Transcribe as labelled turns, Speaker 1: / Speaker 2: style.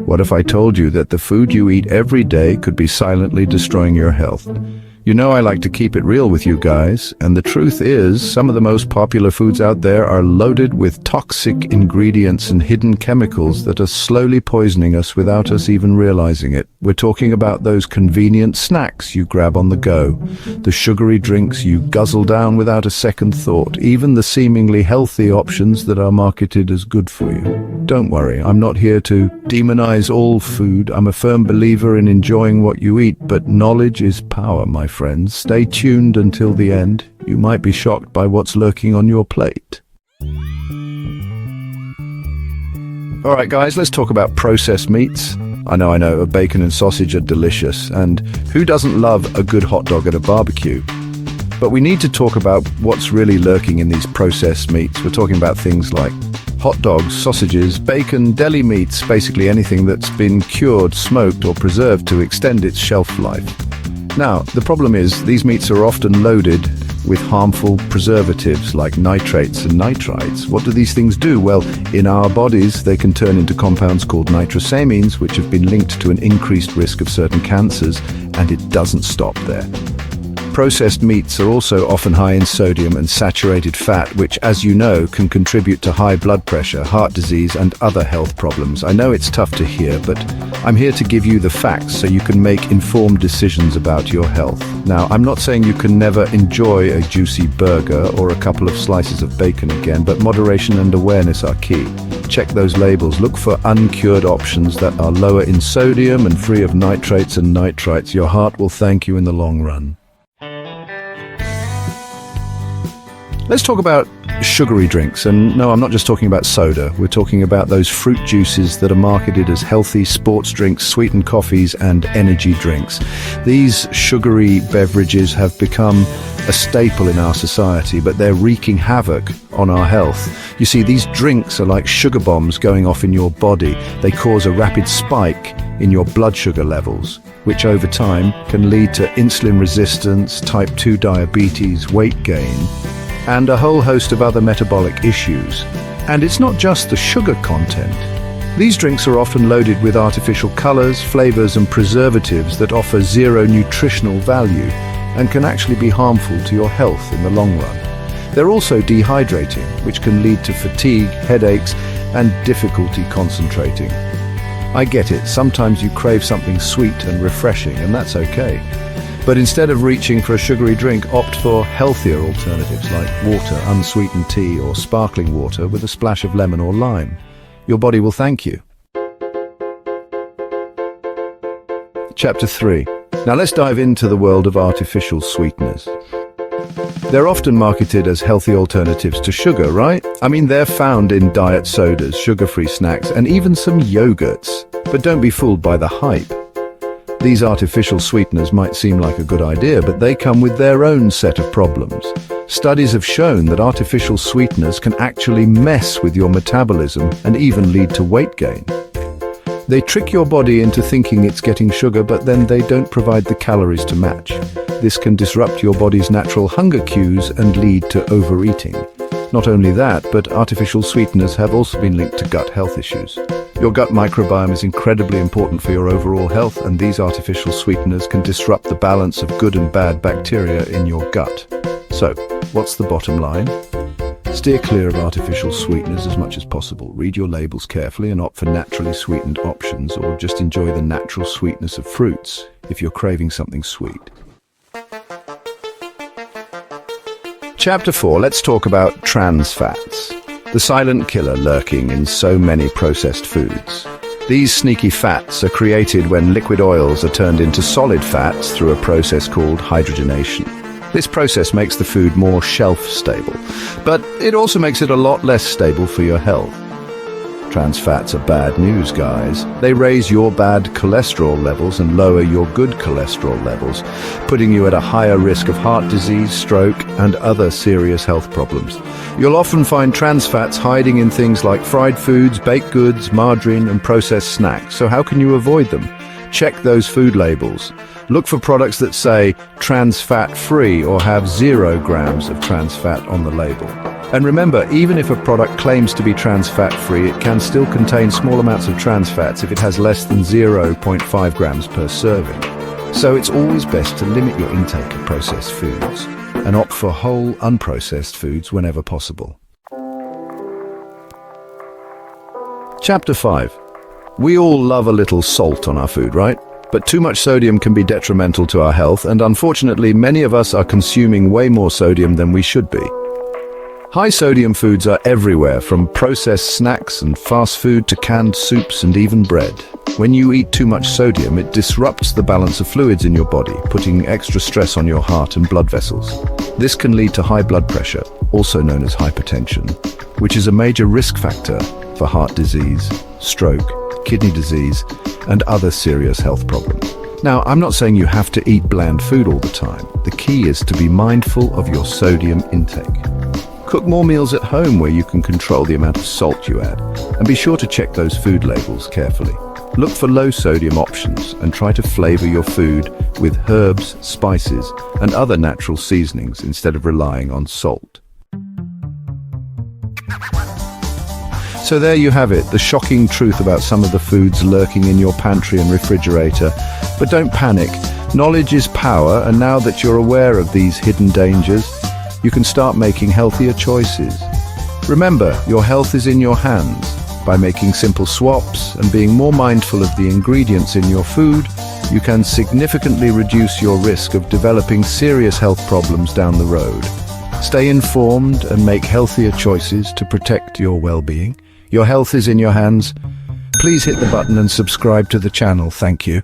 Speaker 1: What if I told you that the food you eat every day could be silently destroying your health? You know I like to keep it real with you guys, and the truth is, some of the most popular foods out there are loaded with toxic ingredients and hidden chemicals that are slowly poisoning us without us even realizing it. We're talking about those convenient snacks you grab on the go, the sugary drinks you guzzle down without a second thought, even the seemingly healthy options that are marketed as good for you. Don't worry, I'm not here to demonize all food. I'm a firm believer in enjoying what you eat, but knowledge is power, my friends. Stay tuned until the end. You might be shocked by what's lurking on your plate. All right, guys, let's talk about processed meats. I know, bacon and sausage are delicious, and who doesn't love a good hot dog at a barbecue? But we need to talk about what's really lurking in these processed meats. We're talking about things like hot dogs, sausages, bacon, deli meats, basically anything that's been cured, smoked, or preserved to extend its shelf life. Now, the problem is these meats are often loaded with harmful preservatives like nitrates and nitrites. What do these things do? Well, in our bodies, they can turn into compounds called nitrosamines, which have been linked to an increased risk of certain cancers, and it doesn't stop there. Processed meats are also often high in sodium and saturated fat, which, as you know, can contribute to high blood pressure, heart disease, and other health problems. I know it's tough to hear, but I'm here to give you the facts so you can make informed decisions about your health. Now, I'm not saying you can never enjoy a juicy burger or a couple of slices of bacon again, but moderation and awareness are key. Check those labels. Look for uncured options that are lower in sodium and free of nitrates and nitrites. Your heart will thank you in the long run. Let's talk about sugary drinks, and no, I'm not just talking about soda. We're talking about those fruit juices that are marketed as healthy sports drinks, sweetened coffees, and energy drinks. These sugary beverages have become a staple in our society, but they're wreaking havoc on our health. You see, these drinks are like sugar bombs going off in your body. They cause a rapid spike in your blood sugar levels, which over time can lead to insulin resistance, type 2 diabetes, weight gain, and a whole host of other metabolic issues. And it's not just the sugar content. These drinks are often loaded with artificial colors, flavors, and preservatives that offer zero nutritional value and can actually be harmful to your health in the long run. They're also dehydrating, which can lead to fatigue, headaches, and difficulty concentrating. I get it, sometimes you crave something sweet and refreshing, and that's okay. But instead of reaching for a sugary drink, opt for healthier alternatives like water, unsweetened tea, or sparkling water with a splash of lemon or lime. Your body will thank you. Chapter 3. Now let's dive into the world of artificial sweeteners. They're often marketed as healthy alternatives to sugar, right? I mean, they're found in diet sodas, sugar-free snacks, and even some yogurts. But don't be fooled by the hype. These artificial sweeteners might seem like a good idea, but they come with their own set of problems. Studies have shown that artificial sweeteners can actually mess with your metabolism and even lead to weight gain. They trick your body into thinking it's getting sugar, but then they don't provide the calories to match. This can disrupt your body's natural hunger cues and lead to overeating. Not only that, but artificial sweeteners have also been linked to gut health issues. Your gut microbiome is incredibly important for your overall health, and these artificial sweeteners can disrupt the balance of good and bad bacteria in your gut. So, what's the bottom line? Steer clear of artificial sweeteners as much as possible. Read your labels carefully and opt for naturally sweetened options, or just enjoy the natural sweetness of fruits if you're craving something sweet. Chapter 4, let's talk about trans fats. The silent killer lurking in so many processed foods. These sneaky fats are created when liquid oils are turned into solid fats through a process called hydrogenation. This process makes the food more shelf-stable, but it also makes it a lot less stable for your health. Trans fats are bad news, guys. They raise your bad cholesterol levels and lower your good cholesterol levels, putting you at a higher risk of heart disease, stroke, and other serious health problems. You'll often find trans fats hiding in things like fried foods, baked goods, margarine, and processed snacks. So how can you avoid them? Check those food labels. Look for products that say trans fat free or have 0 grams of trans fat on the label. And remember, even if a product claims to be trans fat free, it can still contain small amounts of trans fats if it has less than 0.5 grams per serving. So it's always best to limit your intake of processed foods and opt for whole, unprocessed foods whenever possible. Chapter 5. We all love a little salt on our food, right? But too much sodium can be detrimental to our health, and unfortunately, many of us are consuming way more sodium than we should be. High sodium foods are everywhere, from processed snacks and fast food to canned soups and even bread. When you eat too much sodium, it disrupts the balance of fluids in your body, putting extra stress on your heart and blood vessels. This can lead to high blood pressure, also known as hypertension, which is a major risk factor for heart disease, stroke, kidney disease, and other serious health problems. Now, I'm not saying you have to eat bland food all the time. The key is to be mindful of your sodium intake. Cook more meals at home where you can control the amount of salt you add, and be sure to check those food labels carefully. Look for low sodium options and try to flavor your food with herbs, spices, and other natural seasonings instead of relying on salt. So there you have it, the shocking truth about some of the foods lurking in your pantry and refrigerator. But don't panic, knowledge is power, and now that you're aware of these hidden dangers, you can start making healthier choices. Remember, your health is in your hands. By making simple swaps and being more mindful of the ingredients in your food, you can significantly reduce your risk of developing serious health problems down the road. Stay informed and make healthier choices to protect your well-being. Your health is in your hands. Please hit the button and subscribe to the channel. Thank you.